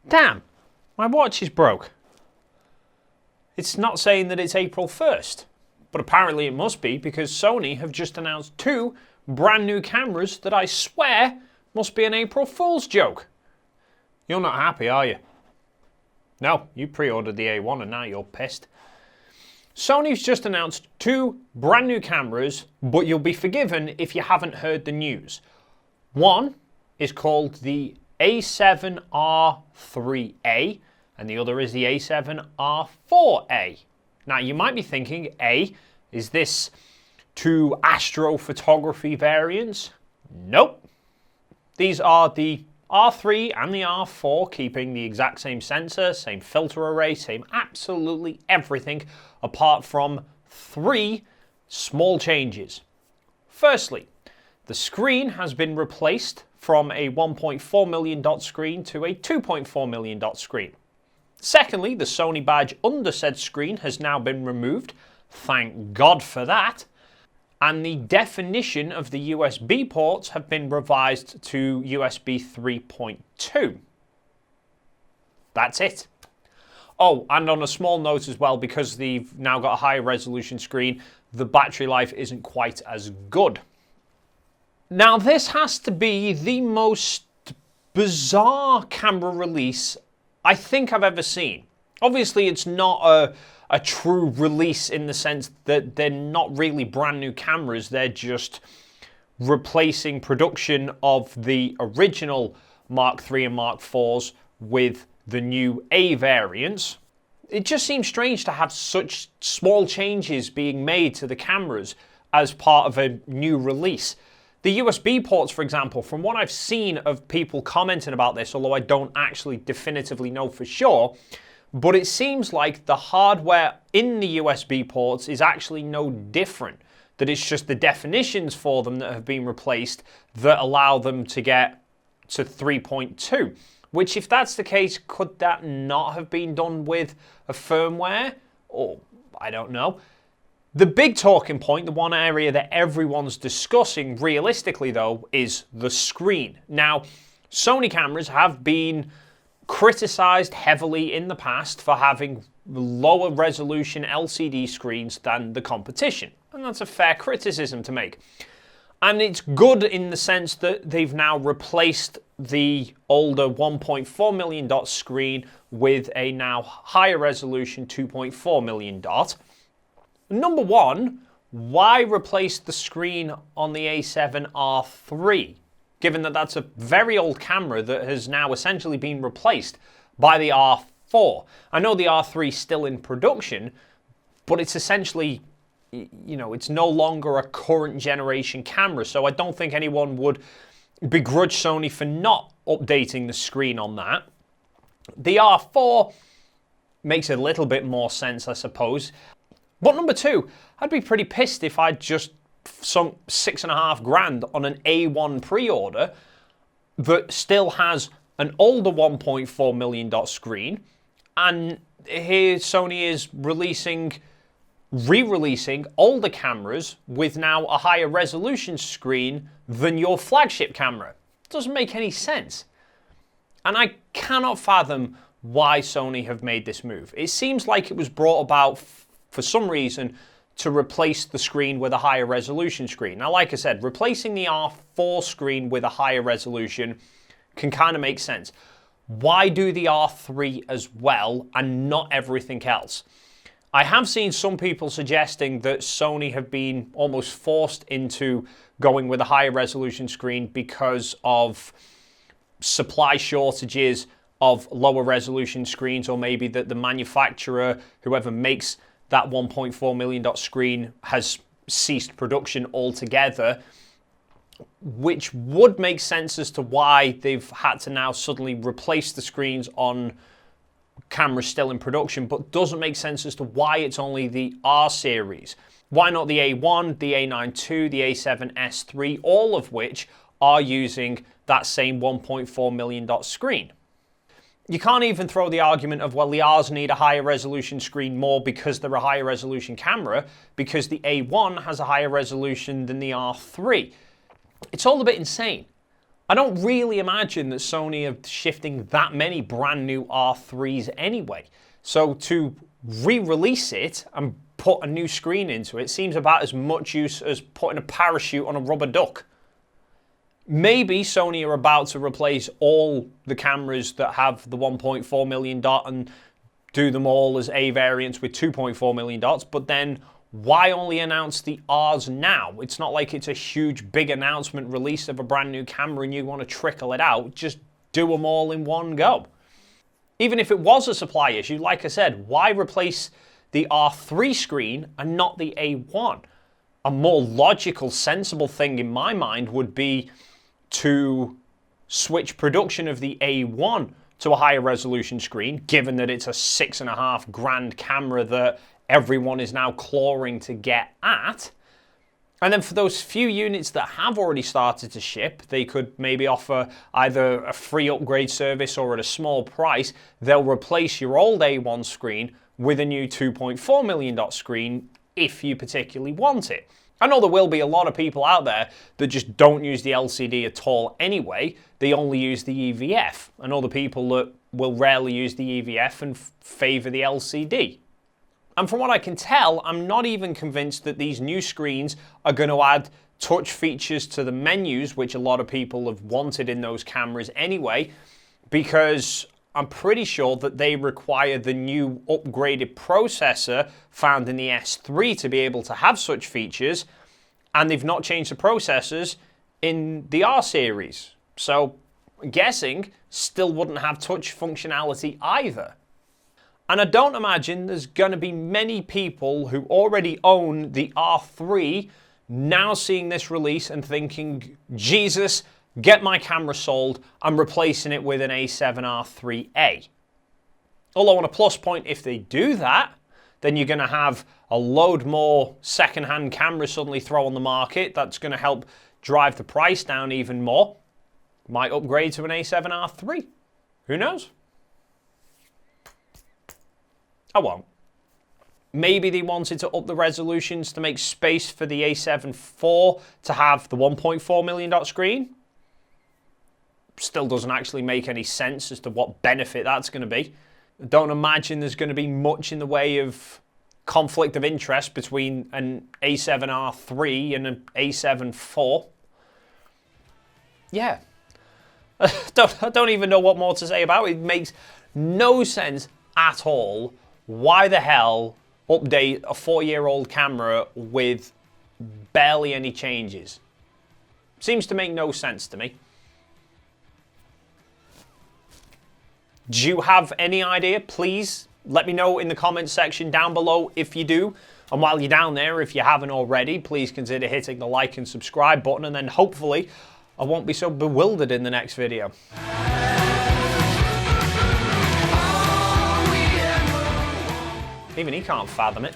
Damn, my watch is broke. It's not saying that it's April 1st, but apparently it must be because Sony have just announced 2 brand new cameras that I swear must be an April Fool's joke. You're not happy, are you? No, you pre-ordered the A1 and now you're pissed. Sony's just announced 2 brand new cameras, but you'll be forgiven if you haven't heard the news. One is called the A7R3A and the other is the A7R4A. Now you might be thinking, is this 2 astrophotography variants? Nope. These are the R3 and the R4, keeping the exact same sensor, same filter array, same absolutely everything, apart from 3 small changes. Firstly, the screen has been replaced from a 1.4 million dot screen to a 2.4 million dot screen. Secondly, the Sony badge under said screen has now been removed. Thank God for that. And the definition of the USB ports have been revised to USB 3.2. That's it. Oh, and on a small note as well, because they've now got a higher resolution screen, the battery life isn't quite as good. Now, this has to be the most bizarre camera release I think I've ever seen. Obviously, it's not a true release in the sense that they're not really brand new cameras. They're just replacing production of the original Mark III and Mark IVs with the new A variants. It just seems strange to have such small changes being made to the cameras as part of a new release. The USB ports, for example, from what I've seen of people commenting about this, although I don't actually definitively know for sure, but it seems like the hardware in the USB ports is actually no different. That it's just the definitions for them that have been replaced that allow them to get to 3.2. Which, if that's the case, could that not have been done with a firmware? Or, I don't know. The big talking point, the one area that everyone's discussing realistically though, is the screen. Now, Sony cameras have been criticized heavily in the past for having lower resolution LCD screens than the competition. And that's a fair criticism to make. And it's good in the sense that they've now replaced the older 1.4 million dot screen with a now higher resolution 2.4 million dot. Number one, why replace the screen on the A7R3? Given that that's a very old camera that has now essentially been replaced by the R4. I know the R3 is still in production, but it's essentially, it's no longer a current generation camera, so I don't think anyone would begrudge Sony for not updating the screen on that. The R4 makes a little bit more sense, I suppose. But number two, I'd be pretty pissed if I'd just sunk $6.5 grand on an A1 pre-order that still has an older 1.4 million dot screen, and here Sony is re-releasing older cameras with now a higher resolution screen than your flagship camera. It doesn't make any sense. And I cannot fathom why Sony have made this move. It seems like it was brought about for some reason to replace the screen with a higher resolution screen. Now, like I said, replacing the R4 screen with a higher resolution can kind of make sense. Why do the R3 as well and not everything else? I have seen some people suggesting that Sony have been almost forced into going with a higher resolution screen because of supply shortages of lower resolution screens, or maybe that the manufacturer, whoever makes that 1.4 million dot screen, has ceased production altogether, which would make sense as to why they've had to now suddenly replace the screens on cameras still in production, but doesn't make sense as to why it's only the R series. Why not the A1, the A9 II, the A7S3, all of which are using that same 1.4 million dot screen? You can't even throw the argument of, well, the Rs need a higher resolution screen more because they're a higher resolution camera, because the A1 has a higher resolution than the R3. It's all a bit insane. I don't really imagine that Sony are shifting that many brand new R3s anyway. So to re-release it and put a new screen into it seems about as much use as putting a parachute on a rubber duck. Maybe Sony are about to replace all the cameras that have the 1.4 million dot and do them all as A variants with 2.4 million dots, but then why only announce the Rs now? It's not like it's a huge, big announcement release of a brand new camera and you want to trickle it out. Just do them all in one go. Even if it was a supply issue, like I said, why replace the R3 screen and not the A1? A more logical, sensible thing in my mind would be to switch production of the A1 to a higher resolution screen, given that it's a $6,500 camera that everyone is now clawing to get at. And then for those few units that have already started to ship, they could maybe offer either a free upgrade service or at a small price, they'll replace your old A1 screen with a new 2.4 million dot screen if you particularly want it. I know there will be a lot of people out there that just don't use the LCD at all anyway. They only use the EVF. And other people that will rarely use the EVF and favour the LCD. And from what I can tell, I'm not even convinced that these new screens are going to add touch features to the menus, which a lot of people have wanted in those cameras anyway, because I'm pretty sure that they require the new upgraded processor found in the S3 to be able to have such features, and they've not changed the processors in the R series. So I'm guessing still wouldn't have touch functionality either. And I don't imagine there's going to be many people who already own the R3 now seeing this release and thinking, Jesus, get my camera sold, I'm replacing it with an A7R3A. Although on a plus point, if they do that, then you're going to have a load more second-hand cameras suddenly throw on the market. That's going to help drive the price down even more. Might upgrade to an A7R3. Who knows? I won't. Maybe they wanted to up the resolutions to make space for the A7 IV to have the 1.4 million dot screen. Still doesn't actually make any sense as to what benefit that's going to be. I don't imagine there's going to be much in the way of conflict of interest between an A7R3 and an A7 IV. Yeah. I don't even know what more to say about it. It makes no sense at all. Why the hell update a 4-year-old camera with barely any changes? Seems to make no sense to me. Do you have any idea? Please let me know in the comments section down below if you do. And while you're down there, if you haven't already, please consider hitting the like and subscribe button, and then hopefully I won't be so bewildered in the next video. Even he can't fathom it.